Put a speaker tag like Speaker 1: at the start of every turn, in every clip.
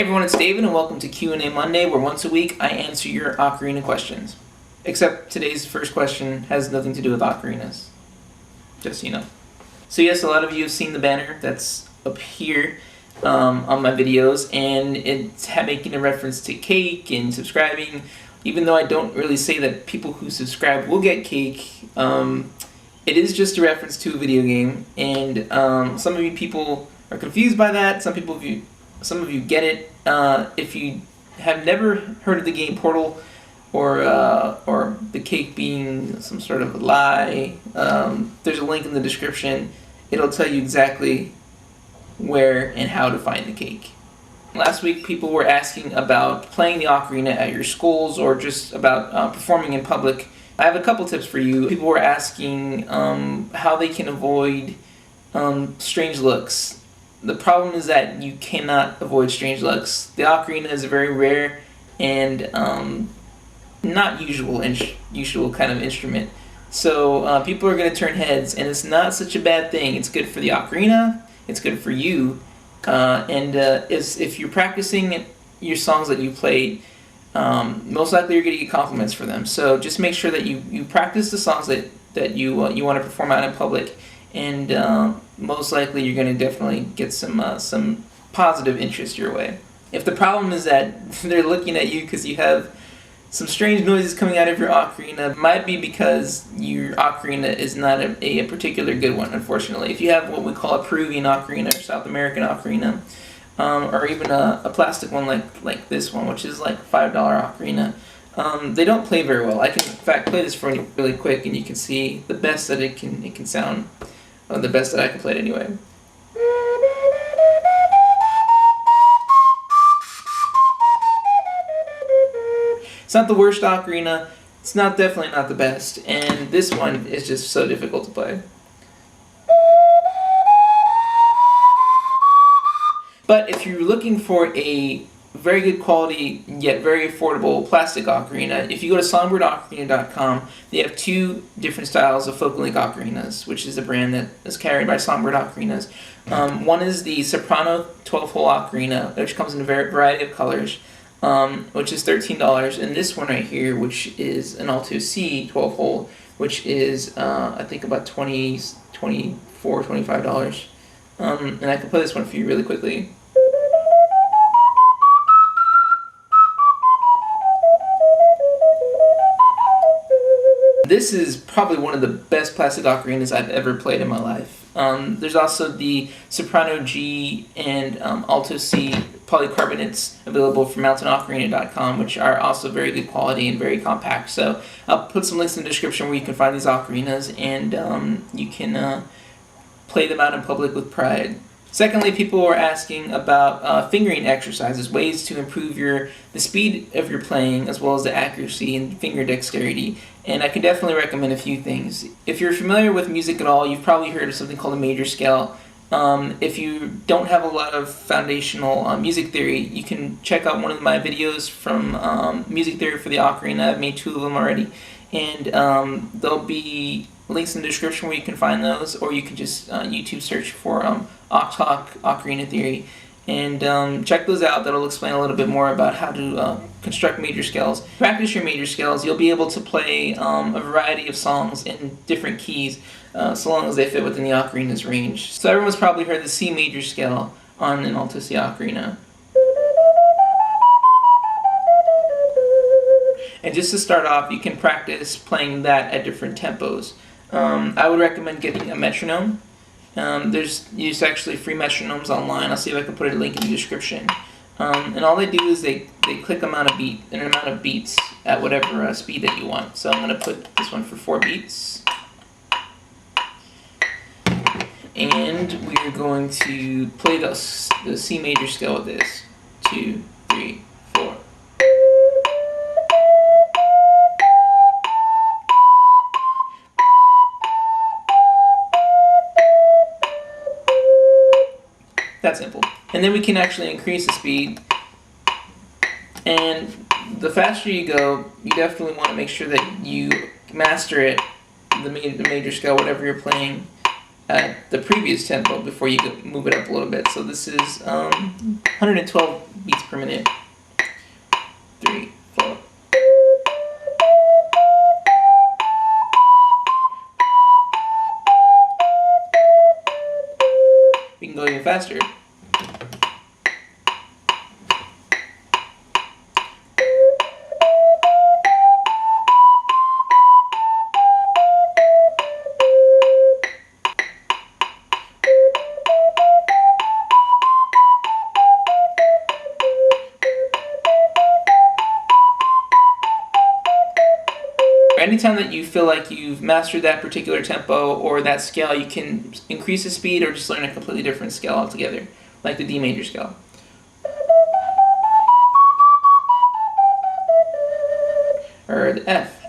Speaker 1: everyone, it's David and welcome to Q&A Monday, where once a week I answer your Ocarina questions. Except today's first question has nothing to do with Ocarinas. Just so you know. So yes, a lot of you have seen the banner that's up here on my videos, and it's making a reference to cake and subscribing. Even though I don't really say that people who subscribe will get cake, it is just a reference to a video game, and some of you people are confused by that. Some of you get it. If you have never heard of the game Portal, or the cake being some sort of a lie, there's a link in the description. It'll tell you exactly where and how to find the cake. Last week, people were asking about playing the ocarina at your schools, or just about performing in public. I have a couple tips for you. People were asking how they can avoid strange looks. The problem is that you cannot avoid strange looks. The ocarina is a very rare and not usual kind of instrument. So people are going to turn heads, and it's not such a bad thing. It's good for the ocarina. It's good for you. If you're practicing your songs that you played, most likely you're going to get compliments for them. So just make sure that you practice the songs that you want to perform out in public, and most likely you're going to definitely get some positive interest your way. If the problem is that they're looking at you because you have some strange noises coming out of your ocarina, it might be because your ocarina is not a particular good one, unfortunately. If you have what we call a Peruvian ocarina or South American ocarina, or even a plastic one like this one, which is like a $5 ocarina, they don't play very well. I can, in fact, play this for you really quick, and you can see the best that it can sound, the best that I can play it anyway. It's not the worst ocarina. It's definitely not the best, and this one is just so difficult to play. But if you're looking for a very good quality yet very affordable plastic ocarina, if you go to songbirdocarina.com, they have two different styles of Folk-Link ocarinas, which is a brand that is carried by Songbird Ocarinas. One is the Soprano 12-hole ocarina, which comes in a variety of colors, which is $13, and this one right here, which is an Alto C 12-hole, which is I think about $24, $25. And I can play this one for you really quickly. This is probably one of the best plastic ocarinas I've ever played in my life. There's also the Soprano G and Alto C polycarbonates available from mountainocarina.com, which are also very good quality and very compact. So I'll put some links in the description where you can find these ocarinas, and you can play them out in public with pride. Secondly, people were asking about fingering exercises, ways to improve the speed of your playing, as well as the accuracy and finger dexterity. And I can definitely recommend a few things. If you're familiar with music at all, you've probably heard of something called a major scale. If you don't have a lot of foundational music theory, you can check out one of my videos from Music Theory for the Ocarina. I've made 2 of them already. And there'll be links in the description where you can find those, or you can just YouTube search for Octalk Ocarina Theory, and check those out. That'll explain a little bit more about how to construct major scales. Practice your major scales. You'll be able to play a variety of songs in different keys, so long as they fit within the ocarina's range. So everyone's probably heard the C major scale on an Alto C ocarina. And just to start off, you can practice playing that at different tempos. I would recommend getting a metronome. There's actually free metronomes online. I'll see if I can put a link in the description. And all they do is they click an amount of beats at whatever speed that you want. So I'm going to put this one for 4 beats. And we're going to play the C major scale with this. 2, 3, 4. That simple. And then we can actually increase the speed. And the faster you go, you definitely want to make sure that you master it, the major scale, whatever you're playing, at the previous tempo before you move it up a little bit. So this is 112 beats per minute. 3, 4. We can go even faster. Anytime that you feel like you've mastered that particular tempo or that scale, you can increase the speed or just learn a completely different scale altogether, like the D major scale. Or the F.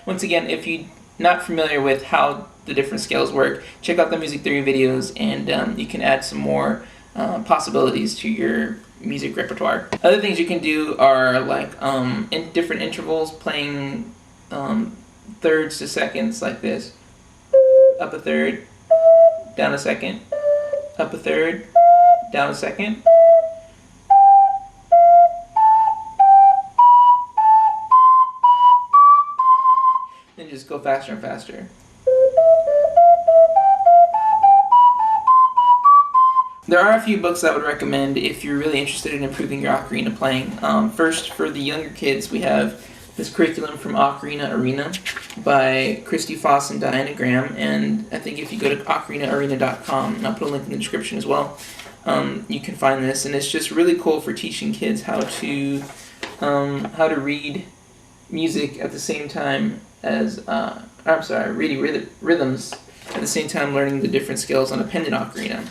Speaker 1: Once again, if you're not familiar with how the different scales work, check out the music theory videos, and you can add some more possibilities to your music repertoire. Other things you can do are like in different intervals, playing thirds to seconds like this. Up a third, down a second, up a third, down a second. Then just go faster and faster. There are a few books I would recommend if you're really interested in improving your ocarina playing. First, for the younger kids, we have this curriculum from Ocarina by Christy Foss and Diana Graham, and I think if you go to ocarinaarena.com, and I'll put a link in the description as well, you can find this, and it's just really cool for teaching kids how to read music at the same time as, reading rhythms at the same time learning the different scales on a pendant ocarina.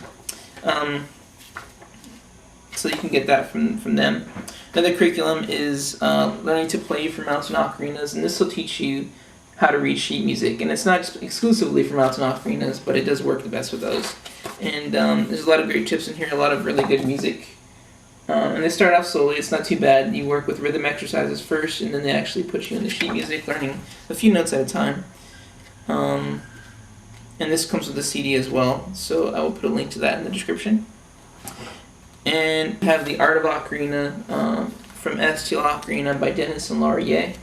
Speaker 1: So you can get that from them. Another curriculum is learning to play for mountain ocarinas, and this will teach you how to read sheet music. And it's not exclusively for mountain ocarinas, but it does work the best with those. And there's a lot of great tips in here, a lot of really good music. And they start off slowly, it's not too bad. You work with rhythm exercises first, and then they actually put you in the sheet music, learning a few notes at a time. And this comes with a CD as well, so I will put a link to that in the description. And we have The Art of Ocarina from S to Ocarina by Dennis and Laura Ye.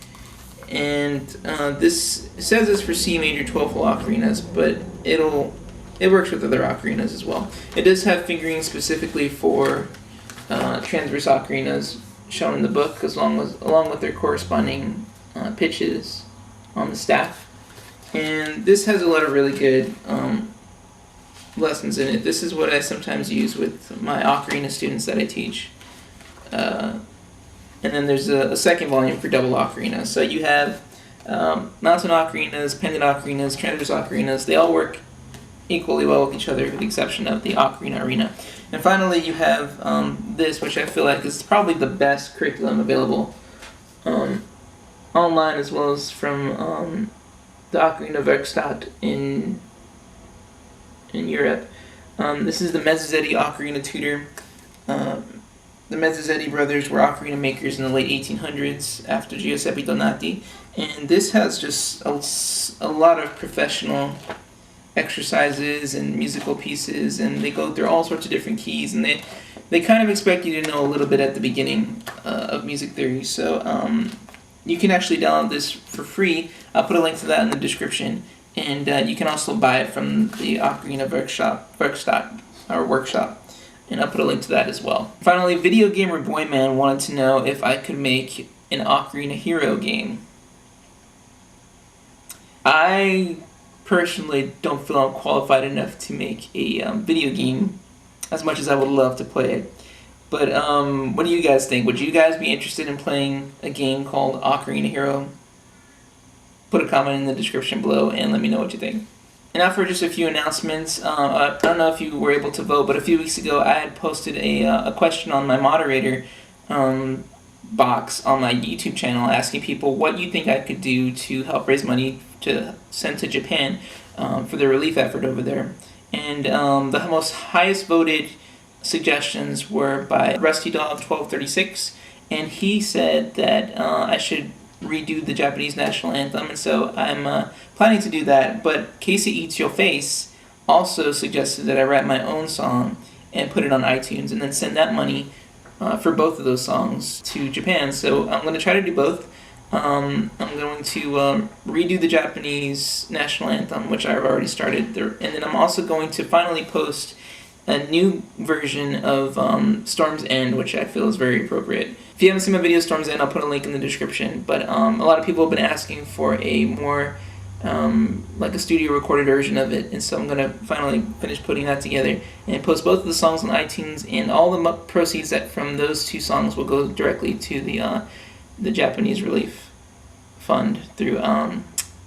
Speaker 1: And this says it's for C major 12-hole ocarinas, but it works with other ocarinas as well. It does have fingering specifically for transverse ocarinas shown in the book, along with their corresponding pitches on the staff. And this has a lot of really good lessons in it. This is what I sometimes use with my ocarina students that I teach. And then there's a second volume for double ocarina. So you have mountain ocarinas, pendant ocarinas, transverse ocarinas. They all work equally well with each other, with the exception of the Ocarina Arena. And finally, you have this, which I feel like is probably the best curriculum available online, as well as from the Ocarina Werkstatt in Europe. This is the Mezzozetti Ocarina Tutor. The Mezzozetti brothers were ocarina makers in the late 1800s after Giuseppe Donati, and this has just a lot of professional exercises and musical pieces, and they go through all sorts of different keys, and they kind of expect you to know a little bit at the beginning of music theory. So you can actually download this for free. I'll put a link to that in the description, and you can also buy it from the Ocarina Werkstatt, and I'll put a link to that as well. Finally, Video Gamer Boyman wanted to know if I could make an Ocarina Hero game. I personally don't feel I'm qualified enough to make a video game, as much as I would love to play it. But what do you guys think? Would you guys be interested in playing a game called Ocarina Hero? Put a comment in the description below and let me know what you think. And now for just a few announcements. I don't know if you were able to vote, but a few weeks ago I had posted a question on my moderator box on my YouTube channel asking people what you think I could do to help raise money to send to Japan for the relief effort over there. And the most highest voted suggestions were by Rusty Dog 1236, and he said that I should redo the Japanese national anthem, and so I'm planning to do that. But Casey Eats Your Face also suggested that I write my own song and put it on iTunes, and then send that money for both of those songs to Japan. So I'm going to try to do both. I'm going to redo the Japanese national anthem, which I've already started, and then I'm also going to finally post a new version of Storm's End, which I feel is very appropriate. If you haven't seen my video Storm's End, I'll put a link in the description, but a lot of people have been asking for a more like a studio recorded version of it, and so I'm going to finally finish putting that together and post both of the songs on iTunes, and all the proceeds from those two songs will go directly to the Japanese Relief Fund through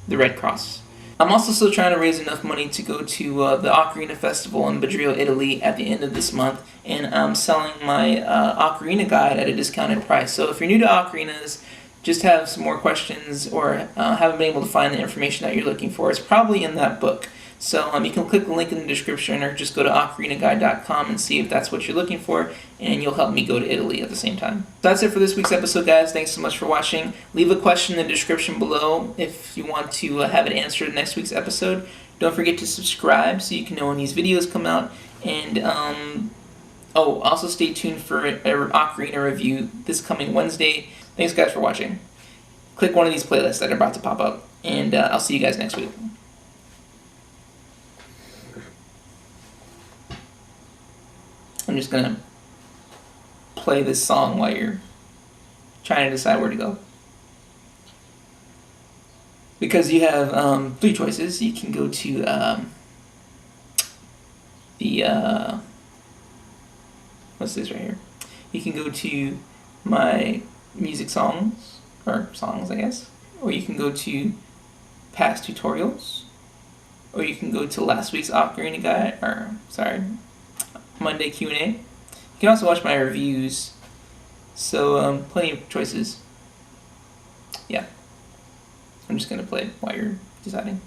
Speaker 1: the Red Cross. I'm also still trying to raise enough money to go to the Ocarina Festival in Badrio, Italy at the end of this month, and I'm selling my Ocarina guide at a discounted price. So if you're new to Ocarinas, just have some more questions, or haven't been able to find the information that you're looking for, it's probably in that book. So you can click the link in the description, or just go to ocarinaguide.com and see if that's what you're looking for, and you'll help me go to Italy at the same time. So that's it for this week's episode, guys. Thanks so much for watching. Leave a question in the description below if you want to have it answered in next week's episode. Don't forget to subscribe so you can know when these videos come out, and also stay tuned for an Ocarina review this coming Wednesday. Thanks, guys, for watching. Click one of these playlists that are about to pop up, and I'll see you guys next week. I'm just going to play this song while you're trying to decide where to go. Because you have three choices. You can go to what's this right here? You can go to my music songs, or songs I guess, or you can go to past tutorials, or you can go to last week's Ocarina guide, Monday Q&A. You can also watch my reviews, so plenty of choices. Yeah, I'm just gonna play it while you're deciding.